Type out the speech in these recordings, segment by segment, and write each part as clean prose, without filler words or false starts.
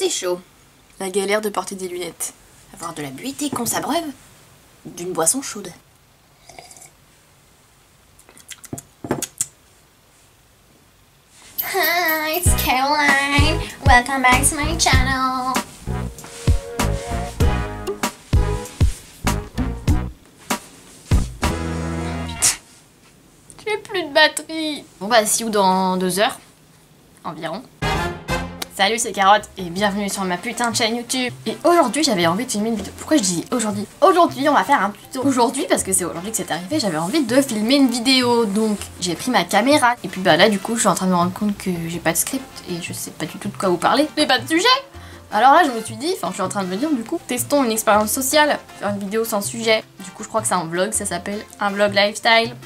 c'est chaud. La galère de porter des lunettes. Avoir de la buée qu'on s'abreuve d'une boisson chaude. Hi, it's Caroline. Welcome back to my channel. J'ai plus de batterie. Bon bah see you dans 2 heures environ. Salut, c'est Carotte et bienvenue sur ma putain de chaîne YouTube. Et aujourd'hui j'avais envie de filmer une vidéo. Pourquoi je dis aujourd'hui? Aujourd'hui on va faire un tuto. Aujourd'hui parce que c'est aujourd'hui que c'est arrivé, j'avais envie de filmer une vidéo. Donc j'ai pris ma caméra. Et puis bah là du coup je suis en train de me rendre compte que j'ai pas de script et je sais pas du tout de quoi vous parler. Mais pas de sujet. Alors là je me suis dit, enfin je suis en train de me dire du coup, testons une expérience sociale. Faire une vidéo sans sujet. Du coup je crois que c'est un vlog, ça s'appelle un vlog lifestyle.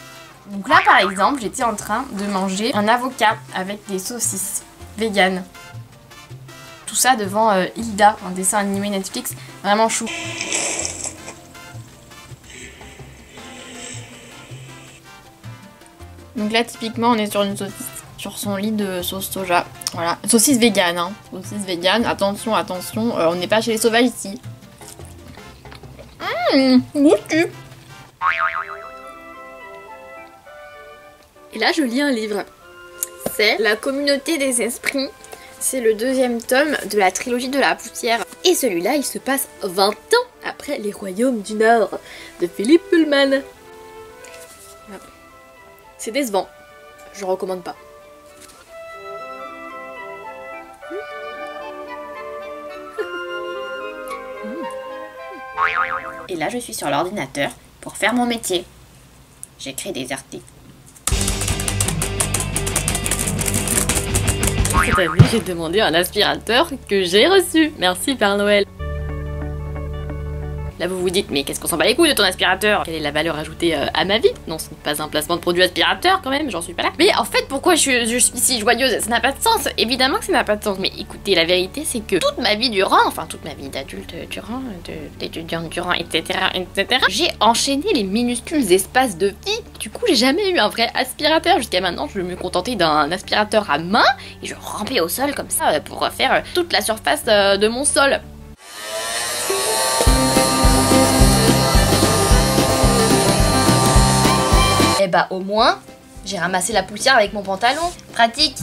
Donc là par exemple j'étais en train de manger un avocat avec des saucisses véganes. Tout ça devant Hilda, un dessin animé Netflix, vraiment chou. Donc là typiquement on est sur une saucisse, sur son lit de sauce soja. Voilà, saucisse végane, hein. Saucisse végane, attention, attention, on n'est pas chez les sauvages ici. Goûtu. Et là je lis un livre. C'est La communauté des esprits. C'est le 2e tome de la trilogie de la poussière. Et celui-là, il se passe 20 ans après Les Royaumes du Nord de Philippe Pullman. C'est décevant. Je recommande pas. Et là, je suis sur l'ordinateur pour faire mon métier. J'écris des articles. Cette année, j'ai demandé un aspirateur que j'ai reçu. Merci Père Noël. Là vous vous dites, mais qu'est-ce qu'on s'en bat les couilles de ton aspirateur? Quelle est la valeur ajoutée à ma vie? Non, ce n'est pas un placement de produit aspirateur quand même, j'en suis pas là. Mais en fait, pourquoi je suis si joyeuse? Ça n'a pas de sens. Évidemment que ça n'a pas de sens. Mais écoutez, la vérité c'est que toute ma vie durant, enfin toute ma vie d'adulte durant, d'étudiante durant, etc., j'ai enchaîné les minuscules espaces de vie. Du coup, j'ai jamais eu un vrai aspirateur. Jusqu'à maintenant, je me contentais d'un aspirateur à main et je rampais au sol comme ça pour faire toute la surface de mon sol. Et bah au moins, j'ai ramassé la poussière avec mon pantalon. Pratique.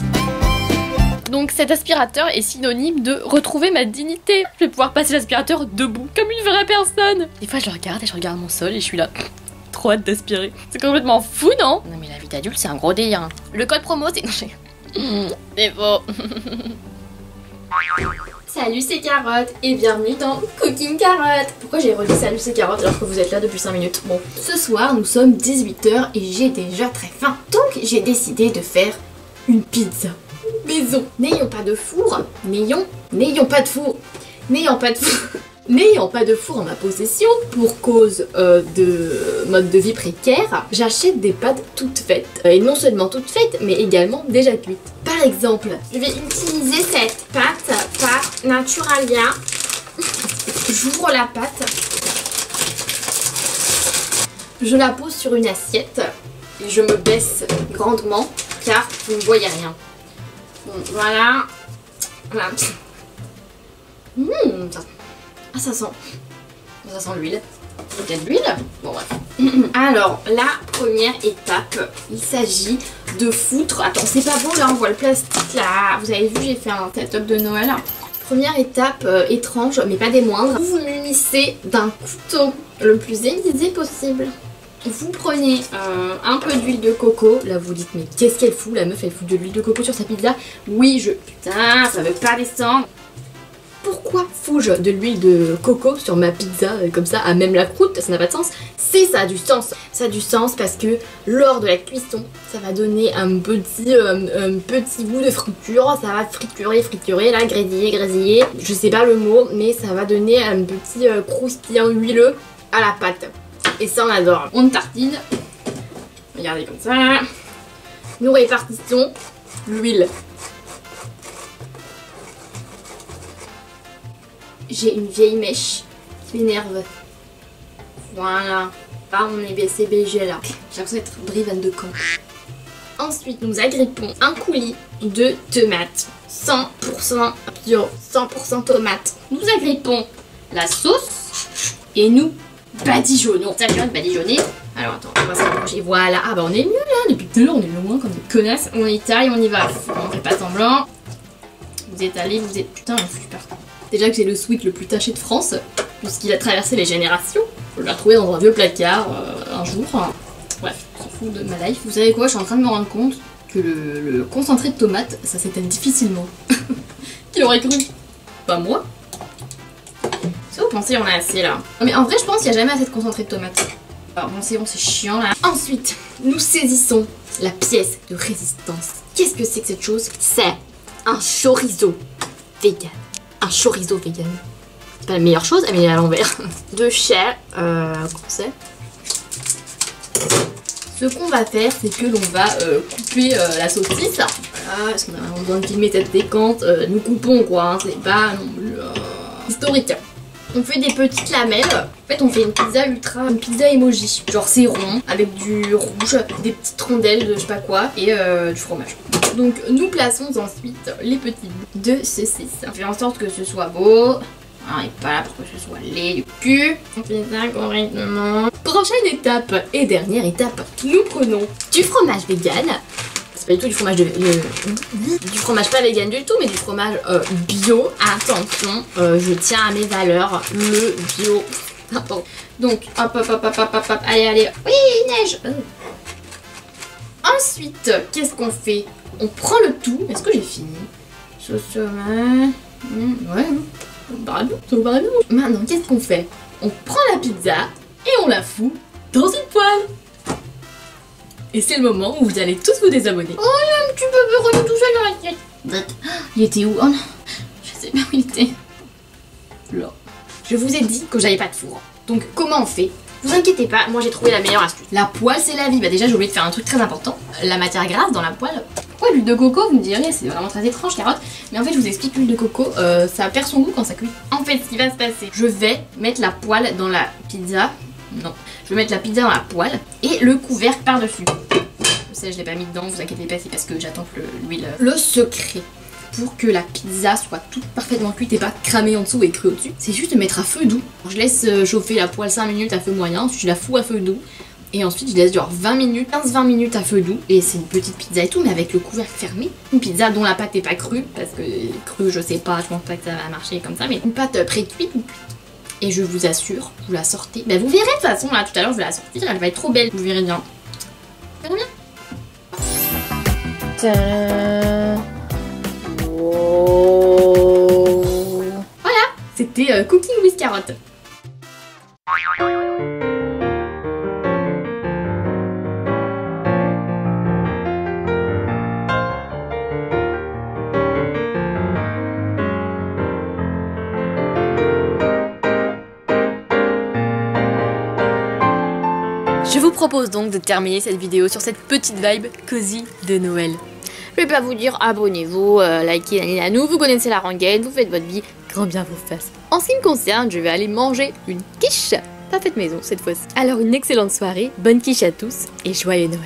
Donc cet aspirateur est synonyme de retrouver ma dignité. Je vais pouvoir passer l'aspirateur debout, comme une vraie personne. Des fois je regarde et je regarde mon sol et je suis là. Trop hâte d'aspirer. C'est complètement fou, non? Non mais la vie d'adulte c'est un gros délire. Hein. Le code promo c'est... C'est faux. Salut c'est Carotte et bienvenue dans Cooking Carotte. Pourquoi j'ai redit salut c'est Carotte alors que vous êtes là depuis 5 minutes? Bon, ce soir nous sommes 18 h et j'ai déjà très faim. Donc j'ai décidé de faire une pizza maison. N'ayons pas de four, n'ayons pas de four, n'ayant pas de four en ma possession pour cause de mode de vie précaire, j'achète des pâtes toutes faites. Et non seulement toutes faites, mais également déjà cuites. Par exemple, je vais utiliser cette pâte par Naturalia. J'ouvre la pâte. Je la pose sur une assiette et je me baisse grandement car vous ne voyez rien. Bon, voilà. Voilà. Ça sent l'huile. Il y a de l'huile. Bon bref. Alors la première étape, il s'agit de foutre. Attends, c'est pas beau là, on voit le plastique là. Vous avez vu, j'ai fait un setup de Noël. Première étape étrange, mais pas des moindres. Vous vous munissez d'un couteau le plus aiguisé possible. Vous prenez un peu d'huile de coco. Là vous dites mais qu'est-ce qu'elle fout? La meuf elle fout de l'huile de coco sur sa pizza. Oui putain, ça veut pas descendre. Pourquoi fous-je de l'huile de coco sur ma pizza comme ça à même la croûte? Ça n'a pas de sens. Si, ça a du sens. Ça a du sens parce que lors de la cuisson, ça va donner un petit goût de friture. Ça va friturer, là, grésiller. Je sais pas le mot, mais ça va donner un petit croustillant huileux à la pâte. Et ça, on adore. On tartine. Regardez comme ça. Nous répartissons l'huile. J'ai une vieille mèche qui m'énerve. Voilà. Là, on est BCBG là. J'ai l'impression d'être Brivan de Caen. Ensuite, nous agrippons un coulis de tomates 100% sur 100% tomate. Nous agrippons la sauce et nous badigeonnons. Ça vient de badigeonner. Alors attends, on va se rapprocher. Voilà. Ah bah on est mieux là. Depuis tout à l'heure on est loin comme des connasses. On y taille, on y va. On fait pas semblant. Vous êtes allés, vous êtes... Putain, c'est super. Déjà que j'ai le sweat le plus taché de France, puisqu'il a traversé les générations. Je l'ai retrouvé dans un vieux placard un jour. Bref, on s'en fout de ma life. Vous savez quoi, je suis en train de me rendre compte que le concentré de tomate, ça s'éteint difficilement. Qui l'aurait cru? Pas moi. Si vous pensez, on a assez là. Non mais en vrai, je pense qu'il n'y a jamais assez de concentré de tomate. Alors bon, c'est chiant là. Ensuite, nous saisissons la pièce de résistance. Qu'est-ce que c'est que cette chose? C'est un chorizo vegan. Un chorizo vegan. C'est pas la meilleure chose, mais à l'envers. De chair, c'est. Ce qu'on va faire, c'est que l'on va couper la saucisse. Voilà, parce qu'on a besoin de filmer cette décante. Nous coupons quoi, hein, c'est pas non plus historique. On fait des petites lamelles. En fait, on fait une pizza emoji. Genre c'est rond, avec du rouge, des petites rondelles de je sais pas quoi, et du fromage. Donc nous plaçons ensuite les petits bouts de saucisse. On fait en sorte que ce soit beau. On n'est pas là pour que ce soit laid du cul. On fait ça correctement. Prochaine étape et dernière étape, nous prenons du fromage vegan. C'est pas du tout du fromage du fromage pas vegan du tout, mais du fromage bio. Attention, je tiens à mes valeurs, le bio. Attends. Donc hop hop hop hop hop hop hop. Allez allez. Oui, neige. Ensuite, qu'est-ce qu'on fait? On prend le tout. Est-ce que j'ai fini? Sauce tomate. Ouais. Maintenant, qu'est-ce qu'on fait? On prend la pizza et on la fout dans une poêle. Et c'est le moment où vous allez tous vous désabonner. Oh, il y a un petit pepperoni tout seul dans l'assiette. Il était où? Oh non, je sais pas où il était. Là. Je vous ai dit que j'avais pas de four. Donc, comment on fait? Vous inquiétez pas, moi j'ai trouvé la meilleure astuce. La poêle, c'est la vie. Bah déjà, j'ai oublié de faire un truc très important. La matière grasse dans la poêle. Pourquoi l'huile de coco? Vous me direz, c'est vraiment très étrange, carotte. Mais en fait, je vous explique, l'huile de coco, ça perd son goût quand ça cuit. En fait, ce qui va se passer, je vais mettre la poêle dans la pizza. Non, je vais mettre la pizza dans la poêle et le couvercle par-dessus. Je sais, je l'ai pas mis dedans, vous inquiétez pas, c'est parce que j'attends que l'huile... Le secret pour que la pizza soit toute parfaitement cuite et pas cramée en dessous et crue au-dessus, c'est juste de mettre à feu doux. Je laisse chauffer la poêle 5 minutes à feu moyen, ensuite je la fous à feu doux. Et ensuite je laisse genre 20 minutes, 15-20 minutes à feu doux. Et c'est une petite pizza et tout, mais avec le couvercle fermé. Une pizza dont la pâte n'est pas crue, parce que crue je sais pas, je pense pas que ça va marcher comme ça, mais une pâte pré-cuite ou cuite. Et je vous assure, vous la sortez. Bah vous verrez de toute façon, là tout à l'heure je vais la sortir, elle va être trop belle, vous verrez bien. Vous verrez bien. Tadam. Wow. Voilà, c'était Cooking with Carotte. Je vous propose donc de terminer cette vidéo sur cette petite vibe cosy de Noël. Je vais pas vous dire abonnez-vous, likez, nous vous connaissez la rengaine, vous faites votre vie, grand bien vous fasse. En ce qui me concerne, je vais aller manger une quiche, pas faite maison cette fois-ci. Alors une excellente soirée, bonne quiche à tous et joyeux Noël.